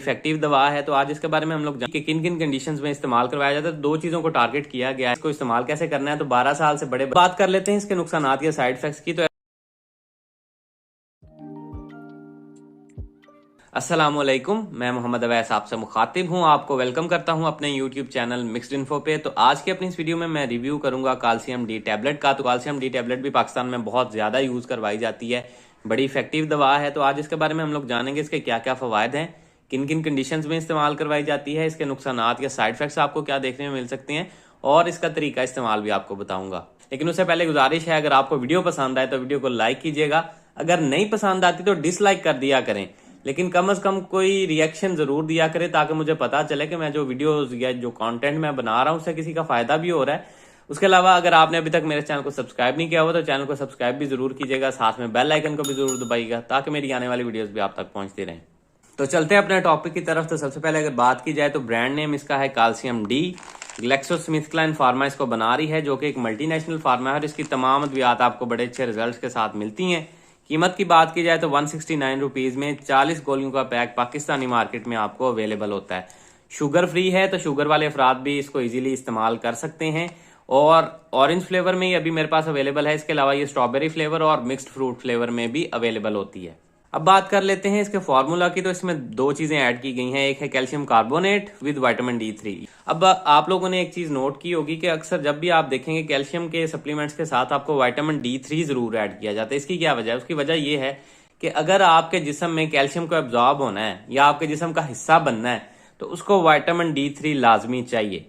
Effective दवा है। तो आज इसके बारे में हम लोग जानेंगे कि किन किन कंडीशंस में इस्तेमाल करवाया जाता है। दो चीजों को टारगेट किया गया है, इसको इस्तेमाल कैसे करना है। तो 12 साल से बड़े बात कर लेते हैं इसके नुकसानात या साइड इफेक्ट्स की। तो अस्सलामुअलैकुम, मैं मोहम्मद अवैस आपसे मुखातिब हूं। आपको वेलकम करता हूं अपने यूट्यूब चैनल मिक्स्ड इन्फो पे। तो आज की अपनी इस वीडियो में मैं रिव्यू करूंगा कैल्शियम डी टैबलेट का। तो कैल्शियम डी टैबलेट भी पाकिस्तान में बहुत ज्यादा यूज करवाई जाती है, बड़ी इफेक्टिव दवा है। तो आज इसके बारे में हम लोग जानेंगे इसके क्या क्या फवायद हैं, किन किन कंडीशंस में इस्तेमाल करवाई जाती है, इसके नुकसानात या साइड इफेक्ट्स आपको क्या देखने में मिल सकते हैं, और इसका तरीका इस्तेमाल भी आपको बताऊंगा। लेकिन उससे पहले गुजारिश है, अगर आपको वीडियो पसंद आए तो वीडियो को लाइक कीजिएगा, अगर नहीं पसंद आती तो डिसलाइक कर दिया करें, लेकिन कम से कम कोई रिएक्शन जरूर दिया करे ताकि मुझे पता चले कि मैं जो वीडियोस या जो कंटेंट मैं बना रहा हूं उससे किसी का फायदा भी हो रहा है। उसके अलावा अगर आपने अभी तक मेरे चैनल को सब्सक्राइब नहीं किया हुआ तो चैनल को सब्सक्राइब भी जरूर कीजिएगा, साथ में बेल आइकन को भी जरूर दबाइएगा ताकि मेरी आने वाली वीडियोस भी आप तक पहुंचती रहें। तो चलते हैं अपने टॉपिक की तरफ। तो सबसे पहले अगर बात की जाए तो ब्रांड नेम इसका है कैल्शियम डी। ग्लेक्सोस्मिथक्लाइन फार्मा इसको बना रही है, जो कि एक मल्टीनेशनल फार्मा है और इसकी तमाम अद्वियात आपको बड़े अच्छे रिजल्ट के साथ मिलती हैं। कीमत की बात की जाए तो 169 रुपीज में 40 गोलियों का पैक पाकिस्तानी मार्केट में आपको अवेलेबल होता है। शुगर फ्री है, तो शुगर वाले अफराद भी इसको इजीली इस्तेमाल कर सकते हैं। और ऑरेंज फ्लेवर में ही अभी मेरे पास अवेलेबल है। इसके अलावा ये स्ट्रॉबेरी फ्लेवर और मिक्स्ड फ्रूट फ्लेवर में भी अवेलेबल होती है। अब बात कर लेते हैं इसके फॉर्मूला की। तो इसमें दो चीजें ऐड की गई हैं, एक है calcium carbonate with vitamin D3। अब आप लोगों ने एक चीज नोट की होगी कि अक्सर जब भी आप देखेंगे कैल्शियम के सप्लीमेंट्स के साथ आपको विटामिन D3 जरूर ऐड किया जाता है। इसकी क्या वजह है? उसकी वजह यह है कि अगर आपके जिस्म में कैल्शियम को एब्जॉर्ब होना है या आपके जिस्म का हिस्सा बनना है तो उसको विटामिन D3 लाजमी चाहिए।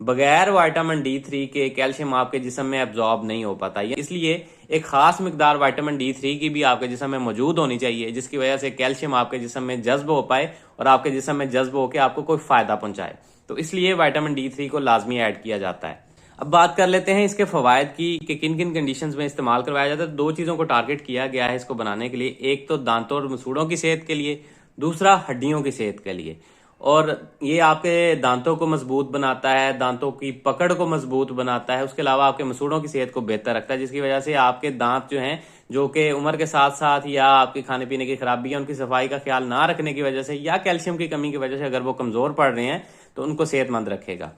बगैर विटामिन D3 के कैल्शियम आपके जिस्म में एब्जॉर्ब नहीं हो पाता, इसलिए एक खास मिकदार विटामिन D3 की भी आपके जिस्म में मौजूद होनी चाहिए, जिसकी वजह से कैल्शियम आपके जिस्म में जज्ब हो पाए और आपके जिस्म में जज्ब होकर आपको कोई फायदा पहुंचाए। तो इसलिए विटामिन D3 को लाजमी ऐड किया जाता है। अब बात कर लेते हैं इसके फवायद की कि किन किन कंडीशंस में इस्तेमाल करवाया जाता है। दो चीजों को टारगेट किया गया है इसको बनाने के लिए, एक तो दांतों और मसूड़ों की सेहत के लिए, दूसरा हड्डियों की सेहत के लिए। और ये आपके दांतों को मजबूत बनाता है, दांतों की पकड़ को मजबूत बनाता है। उसके अलावा आपके मसूड़ों की सेहत को बेहतर रखता है, जिसकी वजह से आपके दांत जो हैं, जो कि उम्र के साथ साथ या आपके खाने पीने की खराबी या उनकी सफाई का ख्याल ना रखने की वजह से या कैल्शियम की कमी की वजह से अगर वो कमजोर पड़ रहे हैं तो उनको सेहतमंद रखेगा।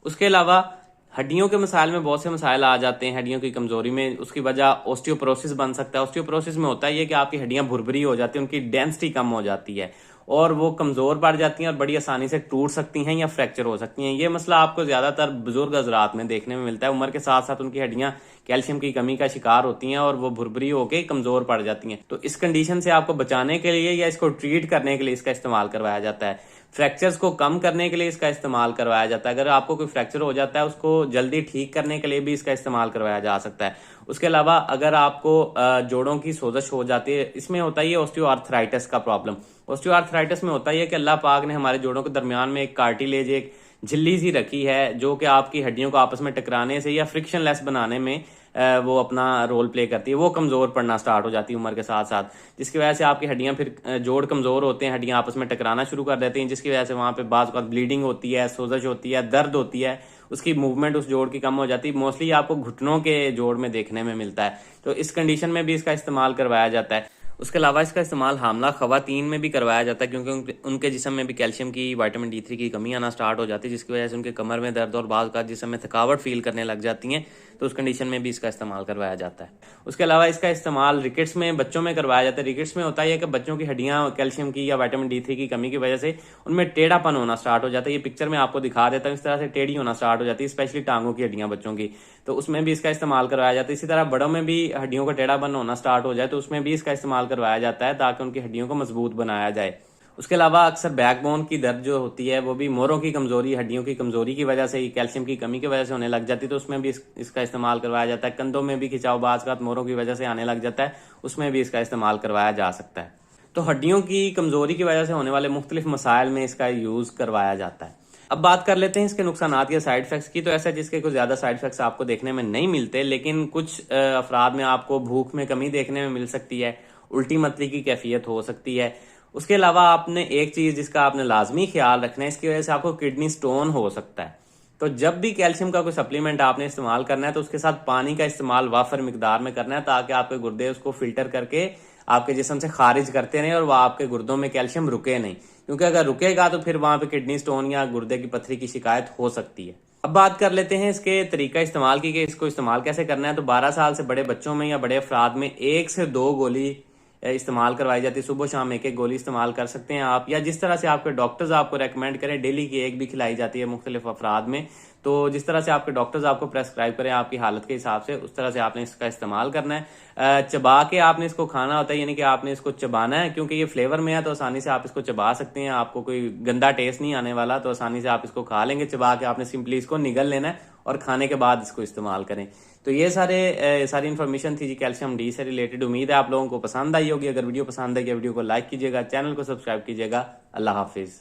उसके अलावा हड्डियों के मसाइल में बहुत से मसाइल आ जाते हैं। हड्डियों की कमजोरी में उसकी वजह ऑस्टियोपोरोसिस बन सकता है। ऑस्टियोपोरोसिस में होता है ये कि आपकी हड्डियां भुरभुरी हो जाती है, उनकी डेंसिटी कम हो जाती है और वो कमजोर पड़ जाती हैं और बड़ी आसानी से टूट सकती हैं या फ्रैक्चर हो सकती हैं। ये मसला आपको ज्यादातर बुजुर्ग हजरात में देखने में मिलता है। उम्र के साथ साथ उनकी हड्डियां कैल्शियम की कमी का शिकार होती हैं और वो भुरभुरी होकर कमजोर पड़ जाती हैं। तो इस कंडीशन से आपको बचाने के लिए या इसको ट्रीट करने के लिए इसका इस्तेमाल करवाया जाता है। फ्रैक्चर्स को कम करने के लिए इसका इस्तेमाल करवाया जाता है। अगर आपको कोई फ्रैक्चर हो जाता है उसको जल्दी ठीक करने के लिए भी इसका इस्तेमाल करवाया जा सकता है। उसके अलावा अगर आपको जोड़ों की सोजश हो जाती है, इसमें होता है ऑस्टियोआर्थराइटिस का प्रॉब्लम। ऑस्टियोआर्थराइटिस में होता है कि अल्लाह पाक ने हमारे जोड़ों के दरमियान में एक कार्टिलेज, एक झिल्ली सी रखी है, जो कि आपकी हड्डियों को आपस में टकराने से या फ्रिक्शन लेस बनाने में वो अपना रोल प्ले करती है। वो कमजोर पड़ना स्टार्ट हो जाती है उम्र के साथ साथ, जिसकी वजह से आपकी हड्डियां फिर जोड़ कमजोर होते हैं, हड्डियां आपस में टकराना शुरू कर देती हैं, जिसकी वजह से वहां पे बाज़ ब्लीडिंग होती है, सोजश होती है, दर्द होती है, उसकी मूवमेंट उस जोड़ की कम हो जाती है। मोस्टली आपको घुटनों के जोड़ में देखने में मिलता है। तो इस कंडीशन में भी इसका इस्तेमाल करवाया जाता है। उसके अलावा इसका इस्तेमाल हामला खवातीन में भी करवाया जाता है, क्योंकि उनके जिस्म में भी कैल्शियम की, विटामिन D3 की कमी आना स्टार्ट हो जाती है, जिसकी वजह से उनके कमर में दर्द और बाज़ का जिस्म में थकावट फील करने लग जाती हैं। तो उस कंडीशन में भी इसका इस्तेमाल करवाया जाता है। उसके अलावा इसका इस्तेमाल रिकेट्स में बच्चों में करवाया जाता है। रिकेट्स में होता है कि बच्चों की हड्डियां कैल्शियम की या विटामिन D3 की कमी की वजह से उनमें टेढ़ापन होना स्टार्ट हो जाता है। ये पिक्चर में आपको दिखा देता हूँ, इस तरह से टेढ़ी होना स्टार्ट हो जाती है, स्पेशली टांगों की हड्डियां बच्चों की। तो उसमें भी इसका इस्तेमाल करवाया जाता है। इसी तरह बड़ों में भी हड्डियों का टेढ़ापन होना स्टार्ट हो जाए तो उसमें भी इसका इस्तेमाल करवाया जाता है ताकि उनकी हड्डियों को मजबूत बनाया जाए। उसके अलावा अक्सर बैकबोन की दर्द जो होती है वो भी मोरों की कमजोरी, हड्डियों की कमजोरी की वजह से, कैल्शियम की कमी की वजह से होने लग जाती है, तो उसमें भी इसका इस्तेमाल करवाया जाता है। कंधों में भी खिंचाव बाज़ का मोरों की वजह से आने लग जाता है, उसमें भी इसका इस्तेमाल करवाया जा सकता है। तो हड्डियों की कमजोरी की वजह से होने वाले मुख्तलिफ मसाइल में इसका यूज करवाया जाता है। अब बात कर लेते हैं इसके नुकसानात या साइड इफेक्ट्स की। तो ऐसा जिसके कुछ ज्यादा साइड इफेक्ट्स आपको देखने में नहीं मिलते, लेकिन कुछ अफराद में आपको भूख में कमी देखने में मिल सकती है, उल्टी मतली की कैफियत हो सकती है। उसके अलावा आपने एक चीज जिसका आपने लाजमी ख्याल रखना है, इसकी वजह से आपको किडनी स्टोन हो सकता है। तो जब भी कैल्शियम का कोई सप्लीमेंट आपने इस्तेमाल करना है तो उसके साथ पानी का इस्तेमाल वाफर मिकदार में करना है, ताकि आपके गुर्दे उसको फिल्टर करके आपके जिस्म से खारिज करते रहें और वह आपके गुर्दों में कैल्शियम रुके नहीं। क्योंकि अगर रुकेगा तो फिर वहां पे किडनी स्टोन या गुर्दे की पथरी की शिकायत हो सकती है। अब बात कर लेते हैं इसके तरीका इस्तेमाल की कि इसको इस्तेमाल कैसे करना है। तो 12 साल से बड़े बच्चों में या बड़े अफराद में 1 से 2 गोली इस्तेमाल करवाई जाती है। सुबह शाम एक एक गोली इस्तेमाल कर सकते हैं आप, या जिस तरह से आपके डॉक्टर्स आपको रेकमेंड करें, डेली की एक भी खिलाई जाती है मुख्तलिफ अफराद में। तो जिस तरह से आपके डॉक्टर्स आपको प्रेस्क्राइब करें आपकी हालत के हिसाब से, उस तरह से आपने इसका इस्तेमाल करना है। चबा के आपने इसको खाना होता है, यानी कि आपने इसको चबाना है, क्योंकि ये फ्लेवर में है तो आसानी से आप इसको चबा सकते हैं, आपको कोई गंदा टेस्ट नहीं आने वाला, तो आसानी से आप इसको खा लेंगे। चबा के आपने सिंपली इसको निगल लेना है और खाने के बाद इसको इस्तेमाल करें। तो ये सारी इन्फॉर्मेशन थी जी कैल्शियम डी से रिलेटेड। उम्मीद है आप लोगों को पसंद आई होगी। अगर वीडियो पसंद आई, वीडियो को लाइक कीजिएगा, चैनल को सब्सक्राइब कीजिएगा। अल्लाह हाफिज।